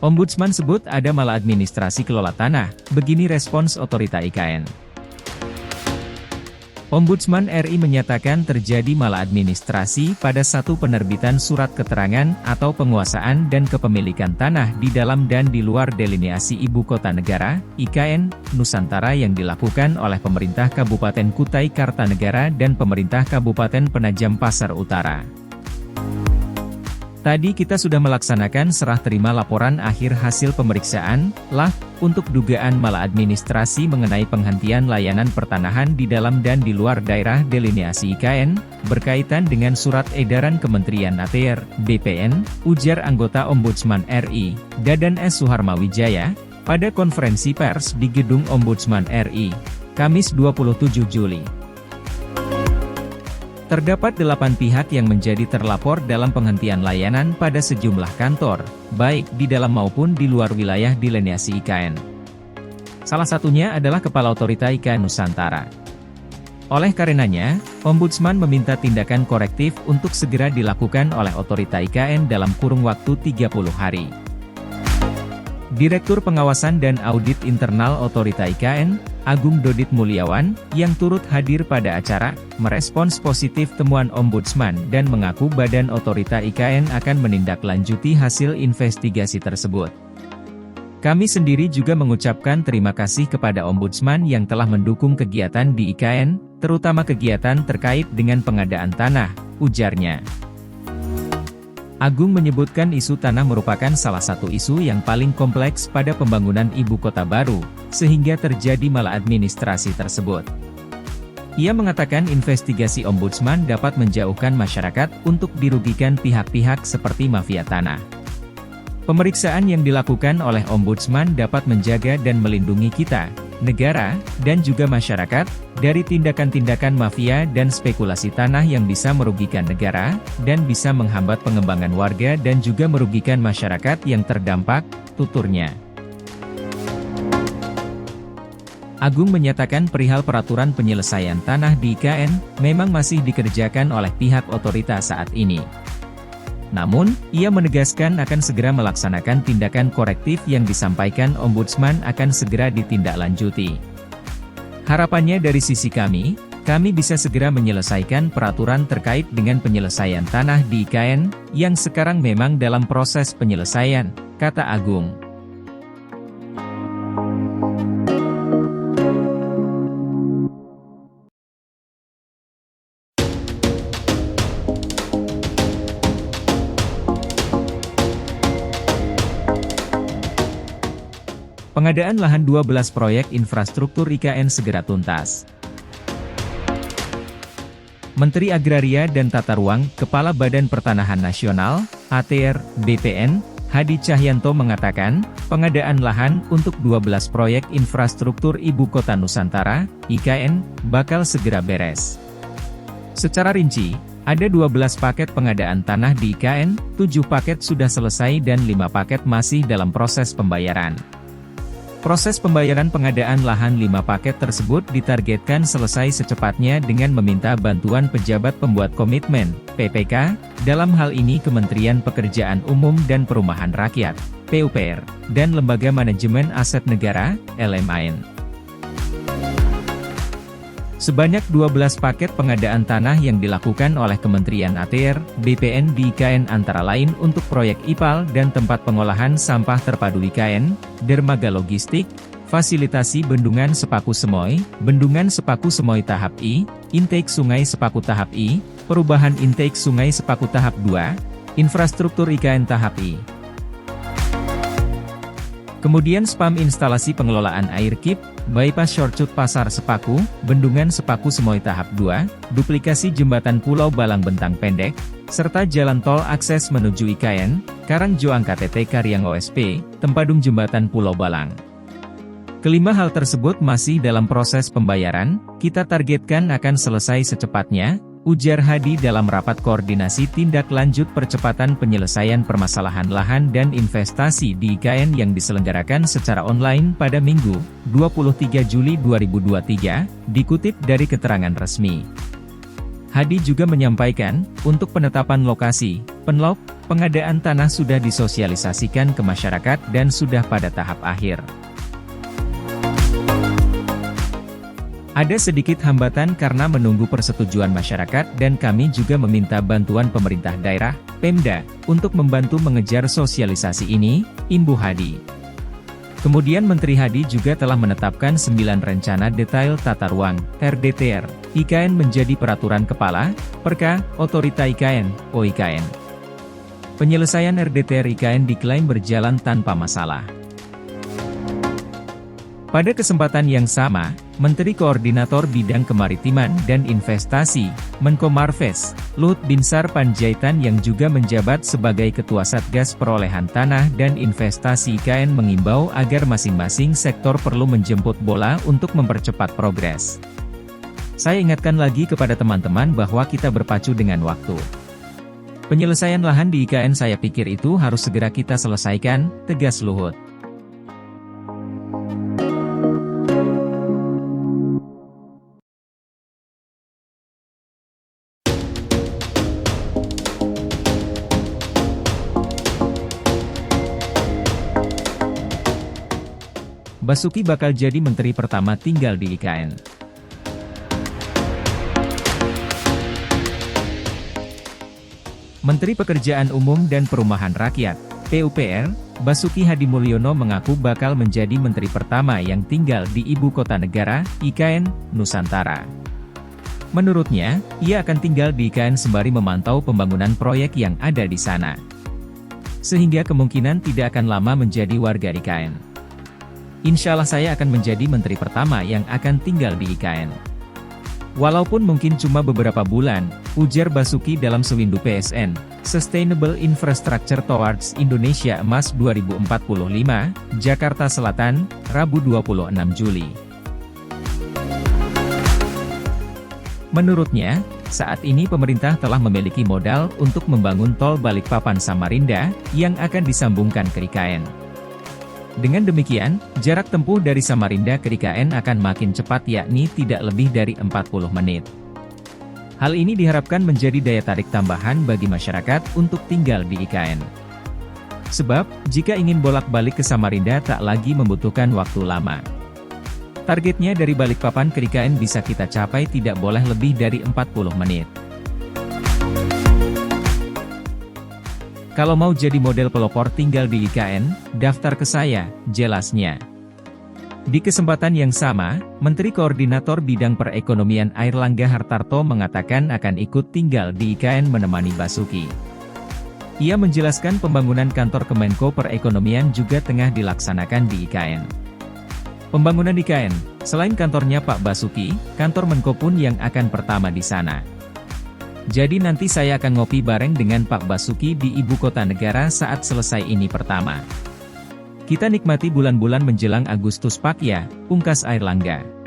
Ombudsman sebut ada maladministrasi kelola tanah, begini respons Otorita IKN. Ombudsman RI menyatakan terjadi maladministrasi pada satu penerbitan surat keterangan atau penguasaan dan kepemilikan tanah di dalam dan di luar delineasi Ibu Kota Negara, IKN, Nusantara yang dilakukan oleh pemerintah Kabupaten Kutai Kartanegara dan pemerintah Kabupaten Penajam Pasar Utara. Tadi kita sudah melaksanakan serah terima laporan akhir hasil pemeriksaan, untuk dugaan maladministrasi mengenai penghentian layanan pertanahan di dalam dan di luar daerah delineasi IKN, berkaitan dengan surat edaran Kementerian ATR, BPN, ujar anggota Ombudsman RI, Dadan S. Suharmawijaya, pada konferensi pers di Gedung Ombudsman RI, Kamis 27 Juli. Terdapat 8 pihak yang menjadi terlapor dalam penghentian layanan pada sejumlah kantor, baik di dalam maupun di luar wilayah delineasi IKN. Salah satunya adalah Kepala Otorita IKN Nusantara. Oleh karenanya, Ombudsman meminta tindakan korektif untuk segera dilakukan oleh Otorita IKN dalam kurun waktu 30 hari. Direktur Pengawasan dan Audit Internal Otorita IKN, Agung Dodit Mulyawan, yang turut hadir pada acara, merespons positif temuan Ombudsman dan mengaku Badan Otorita IKN akan menindaklanjuti hasil investigasi tersebut. Kami sendiri juga mengucapkan terima kasih kepada Ombudsman yang telah mendukung kegiatan di IKN, terutama kegiatan terkait dengan pengadaan tanah, ujarnya. Agung menyebutkan isu tanah merupakan salah satu isu yang paling kompleks pada pembangunan ibu kota baru, sehingga terjadi maladministrasi tersebut. Ia mengatakan investigasi Ombudsman dapat menjauhkan masyarakat untuk dirugikan pihak-pihak seperti mafia tanah. Pemeriksaan yang dilakukan oleh Ombudsman dapat menjaga dan melindungi kita, negara, dan juga masyarakat, dari tindakan-tindakan mafia dan spekulasi tanah yang bisa merugikan negara, dan bisa menghambat pengembangan warga dan juga merugikan masyarakat yang terdampak, tuturnya. Agung menyatakan perihal peraturan penyelesaian tanah di IKN, memang masih dikerjakan oleh pihak otoritas saat ini. Namun, ia menegaskan akan segera melaksanakan tindakan korektif yang disampaikan Ombudsman akan segera ditindaklanjuti. Harapannya dari sisi kami bisa segera menyelesaikan peraturan terkait dengan penyelesaian tanah di IKN, yang sekarang memang dalam proses penyelesaian, kata Agung. Pengadaan lahan 12 proyek infrastruktur IKN segera tuntas. Menteri Agraria dan Tata Ruang, Kepala Badan Pertanahan Nasional, ATR, BPN, Hadi Cahyanto mengatakan, pengadaan lahan untuk 12 proyek infrastruktur Ibu Kota Nusantara, IKN, bakal segera beres. Secara rinci, ada 12 paket pengadaan tanah di IKN, 7 paket sudah selesai dan 5 paket masih dalam proses pembayaran. Proses pembayaran pengadaan lahan 5 paket tersebut ditargetkan selesai secepatnya dengan meminta bantuan pejabat pembuat komitmen, PPK, dalam hal ini Kementerian Pekerjaan Umum dan Perumahan Rakyat, PUPR, dan Lembaga Manajemen Aset Negara, LMAN. Sebanyak 12 paket pengadaan tanah yang dilakukan oleh Kementerian ATR, BPN di IKN antara lain untuk proyek IPAL dan tempat pengolahan sampah terpadu IKN, dermaga logistik, fasilitasi Bendungan Sepaku Semoy, Bendungan Sepaku Semoy Tahap I, intake Sungai Sepaku Tahap I, perubahan intake Sungai Sepaku Tahap 2, infrastruktur IKN Tahap I. Kemudian spam instalasi pengelolaan air KIP, bypass shortcut Pasar Sepaku, Bendungan Sepaku Semoy Tahap 2, duplikasi Jembatan Pulau Balang Bentang Pendek, serta jalan tol akses menuju IKN, Karangjoang KTT Karyang OSP, Tempadung Jembatan Pulau Balang. Kelima hal tersebut masih dalam proses pembayaran, kita targetkan akan selesai secepatnya, ujar Hadi dalam rapat koordinasi tindak lanjut percepatan penyelesaian permasalahan lahan dan investasi di IKN yang diselenggarakan secara online pada Minggu, 23 Juli 2023, dikutip dari keterangan resmi. Hadi juga menyampaikan, untuk penetapan lokasi, PENLOK, Pengadaan tanah sudah disosialisasikan ke masyarakat dan sudah pada tahap akhir. Ada sedikit hambatan karena menunggu persetujuan masyarakat dan kami juga meminta bantuan pemerintah daerah, Pemda, untuk membantu mengejar sosialisasi ini, Imbu Hadi. Kemudian Menteri Hadi juga telah menetapkan 9 rencana detail tata ruang, RDTR, IKN menjadi peraturan kepala, Perka, Otorita IKN, OIKN. Penyelesaian RDTR IKN diklaim berjalan tanpa masalah. Pada kesempatan yang sama, Menteri Koordinator Bidang Kemaritiman dan Investasi, Menko Marves, Luhut Binsar Panjaitan yang juga menjabat sebagai Ketua Satgas Perolehan Tanah dan Investasi IKN mengimbau agar masing-masing sektor perlu menjemput bola untuk mempercepat progres. Saya ingatkan lagi kepada teman-teman bahwa kita berpacu dengan waktu. Penyelesaian lahan di IKN saya pikir itu harus segera kita selesaikan, tegas Luhut. Basuki bakal jadi menteri pertama tinggal di IKN. Menteri Pekerjaan Umum dan Perumahan Rakyat, PUPR, Basuki Hadimulyono mengaku bakal menjadi menteri pertama yang tinggal di Ibu Kota Negara, IKN, Nusantara. Menurutnya, ia akan tinggal di IKN sembari memantau pembangunan proyek yang ada di sana. Sehingga kemungkinan tidak akan lama menjadi warga IKN. Insya Allah saya akan menjadi menteri pertama yang akan tinggal di IKN. Walaupun mungkin cuma beberapa bulan, ujar Basuki dalam sewindu PSN, Sustainable Infrastructure Towards Indonesia Emas 2045, Jakarta Selatan, Rabu 26 Juli. Menurutnya, saat ini pemerintah telah memiliki modal untuk membangun tol Balikpapan Samarinda, yang akan disambungkan ke IKN. Dengan demikian, jarak tempuh dari Samarinda ke IKN akan makin cepat yakni tidak lebih dari 40 menit. Hal ini diharapkan menjadi daya tarik tambahan bagi masyarakat untuk tinggal di IKN. Sebab, jika ingin bolak-balik ke Samarinda tak lagi membutuhkan waktu lama. Targetnya dari Balikpapan ke IKN bisa kita capai tidak boleh lebih dari 40 menit. Kalau mau jadi model pelopor tinggal di IKN, daftar ke saya, jelasnya. Di kesempatan yang sama, Menteri Koordinator Bidang Perekonomian Airlangga Hartarto mengatakan akan ikut tinggal di IKN menemani Basuki. Ia menjelaskan pembangunan kantor Kemenko Perekonomian juga tengah dilaksanakan di IKN. Pembangunan IKN, selain kantornya Pak Basuki, kantor Menko pun yang akan pertama di sana. Jadi nanti saya akan ngopi bareng dengan Pak Basuki di Ibu Kota Negara saat selesai ini pertama. Kita nikmati bulan-bulan menjelang Agustus Pak ya, pungkas Airlangga.